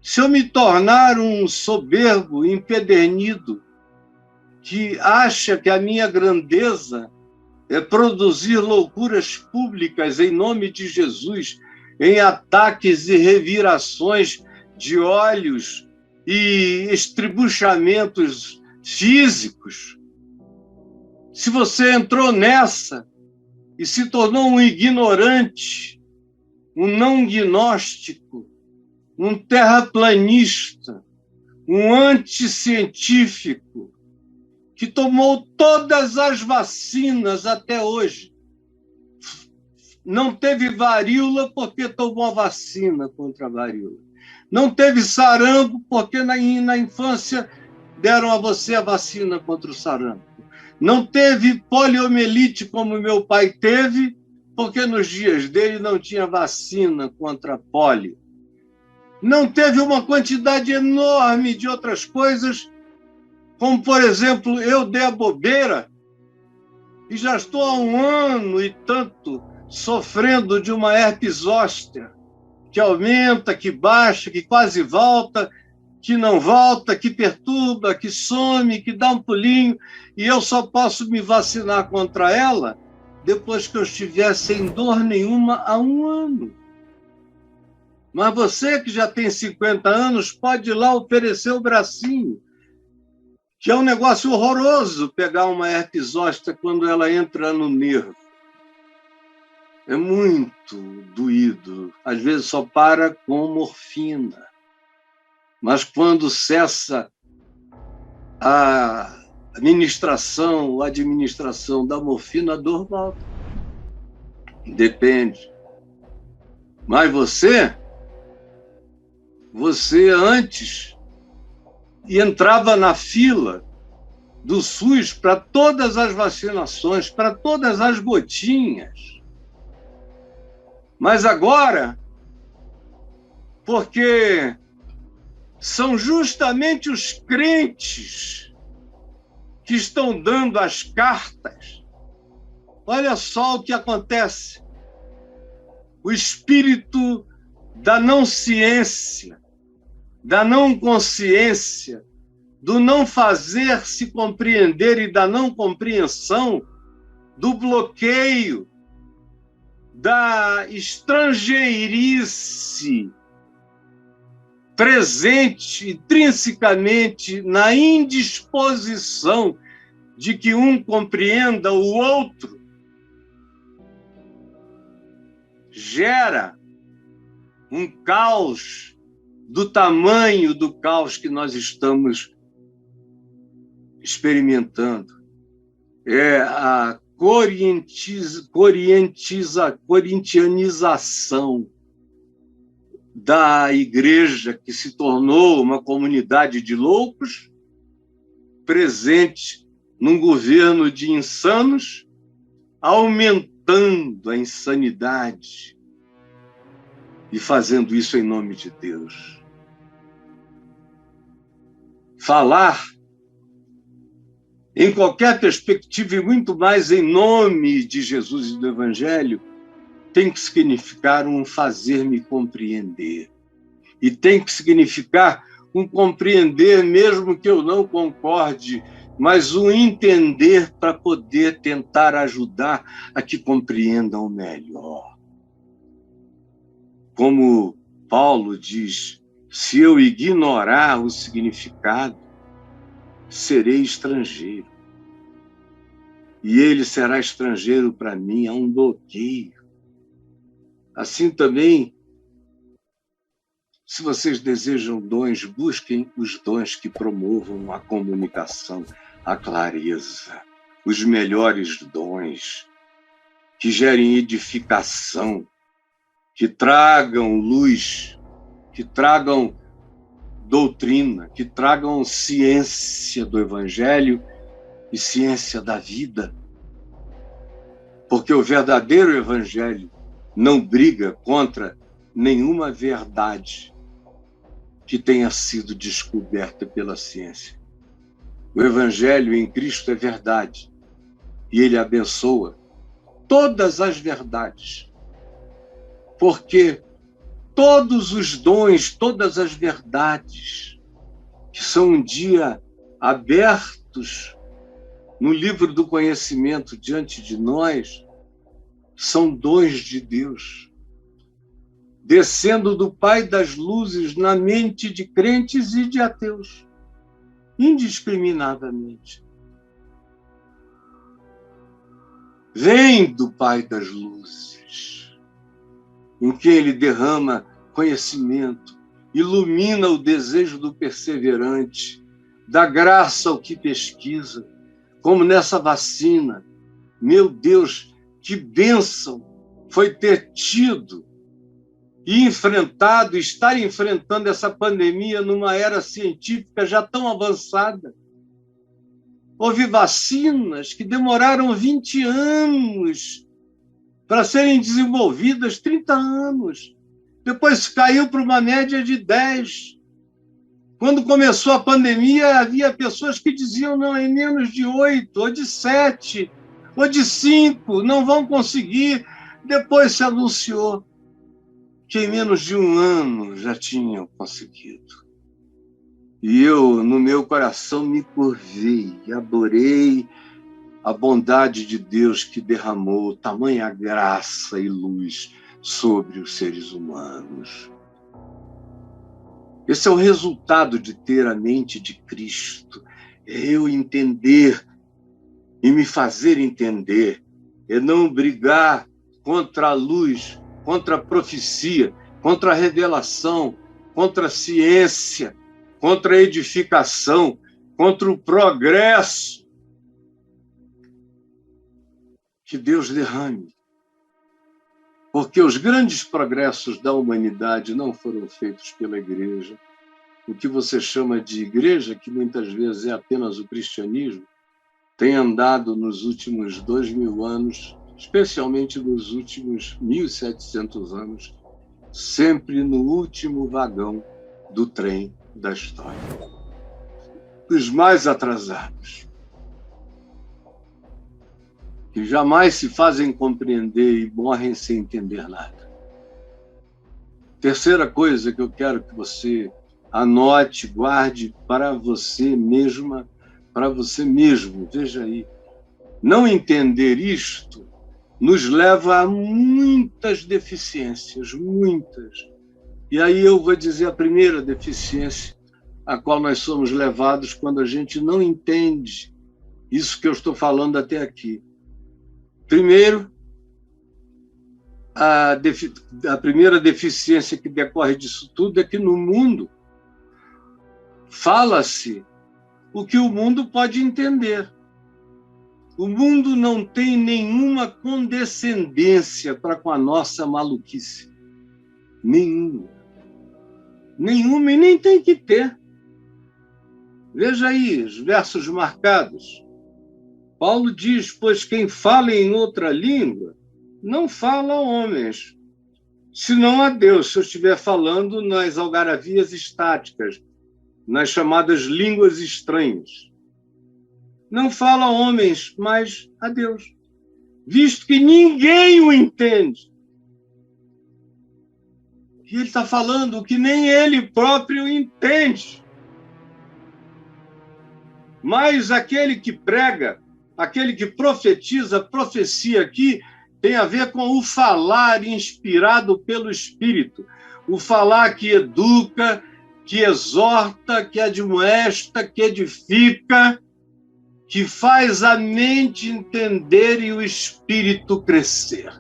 Se eu me tornar um soberbo, empedernido, que acha que a minha grandeza é produzir loucuras públicas em nome de Jesus, em ataques e revirações de olhos e estribuchamentos físicos, se você entrou nessa e se tornou um ignorante, um não gnóstico, um terraplanista, um anticientífico, que tomou todas as vacinas até hoje, não teve varíola porque tomou a vacina contra a varíola, não teve sarampo porque na infância deram a você a vacina contra o sarampo, não teve poliomielite como meu pai teve, porque nos dias dele não tinha vacina contra a polio. Não teve uma quantidade enorme de outras coisas, como, por exemplo, eu dei a bobeira e já estou há 1 ano e tanto sofrendo de uma herpes zoster, que aumenta, que baixa, que quase volta, que não volta, que perturba, que some, que dá um pulinho, e eu só posso me vacinar contra ela depois que eu estiver sem dor nenhuma há 1 ano. Mas você que já tem 50 anos pode ir lá oferecer o bracinho, que é um negócio horroroso pegar uma herpes zoster quando ela entra no nervo. É muito doído. Às vezes só para com morfina. Mas quando cessa a administração da morfina, a dor volta. Depende. Mas você antes entrava na fila do SUS para todas as vacinações, para todas as gotinhas. Mas agora, porque são justamente os crentes que estão dando as cartas, olha só o que acontece. O espírito da não ciência, da não consciência, do não fazer se compreender e da não compreensão, do bloqueio, da estrangeirice presente intrinsecamente na indisposição de que um compreenda o outro, gera um caos do tamanho do caos que nós estamos experimentando. É a corintianização da igreja, que se tornou uma comunidade de loucos, presente num governo de insanos, aumentando a insanidade e fazendo isso em nome de Deus. Falar em qualquer perspectiva e muito mais em nome de Jesus e do Evangelho tem que significar um fazer-me compreender. E tem que significar um compreender mesmo que eu não concorde, mas um entender para poder tentar ajudar a que compreendam melhor. Como Paulo diz, se eu ignorar o significado, serei estrangeiro. E ele será estrangeiro para mim, há um bloqueio. Assim também, se vocês desejam dons, busquem os dons que promovam a comunicação, a clareza, os melhores dons, que gerem edificação, que tragam luz, que tragam doutrina, que tragam ciência do Evangelho e ciência da vida. Porque o verdadeiro Evangelho não briga contra nenhuma verdade que tenha sido descoberta pela ciência. O Evangelho em Cristo é verdade e ele abençoa todas as verdades, porque todos os dons, todas as verdades que são um dia abertos no livro do conhecimento diante de nós, são dons de Deus, descendo do Pai das luzes na mente de crentes e de ateus, indiscriminadamente. Vem do Pai das luzes, em quem ele derrama conhecimento, ilumina o desejo do perseverante, dá graça ao que pesquisa, como nessa vacina. Meu Deus, que bênção foi ter tido e enfrentado, estar enfrentando essa pandemia numa era científica já tão avançada. Houve vacinas que demoraram 20 anos para serem desenvolvidas, 30 anos. Depois caiu para uma média de 10. Quando começou a pandemia, havia pessoas que diziam, não, em menos de 8, ou de 7, ou de 5, não vão conseguir. Depois se anunciou que em menos de 1 ano já tinham conseguido. E eu, no meu coração, me curvei, adorei a bondade de Deus que derramou tamanha graça e luz sobre os seres humanos. Esse é o resultado de ter a mente de Cristo. É eu entender e me fazer entender. É não brigar contra a luz, contra a profecia, contra a revelação, contra a ciência, contra a edificação, contra o progresso. Que Deus derrame. Porque os grandes progressos da humanidade não foram feitos pela igreja. O que você chama de igreja, que muitas vezes é apenas o cristianismo, tem andado nos últimos 2000 anos, especialmente nos últimos 1700 anos, sempre no último vagão do trem da história. Os mais atrasados, que jamais se fazem compreender e morrem sem entender nada. Terceira coisa que eu quero que você anote, guarde para você mesma, para você mesmo, veja aí. Não entender isto nos leva a muitas deficiências, muitas. E aí eu vou dizer a primeira deficiência a qual nós somos levados quando a gente não entende isso que eu estou falando até aqui. Primeiro, a primeira deficiência que decorre disso tudo é que no mundo fala-se o que o mundo pode entender. O mundo não tem nenhuma condescendência para com a nossa maluquice. Nenhuma. Nenhuma, e nem tem que ter. Veja aí os versos marcados. Paulo diz, pois quem fala em outra língua não fala a homens, senão a Deus, se eu estiver falando nas algaravias estáticas, nas chamadas línguas estranhas. Não fala a homens, mas a Deus, visto que ninguém o entende. E ele está falando o que nem ele próprio entende. Mas aquele que prega, aquele que profetiza, profecia aqui, tem a ver com o falar inspirado pelo Espírito. O falar que educa, que exorta, que admoesta, que edifica, que faz a mente entender e o espírito crescer.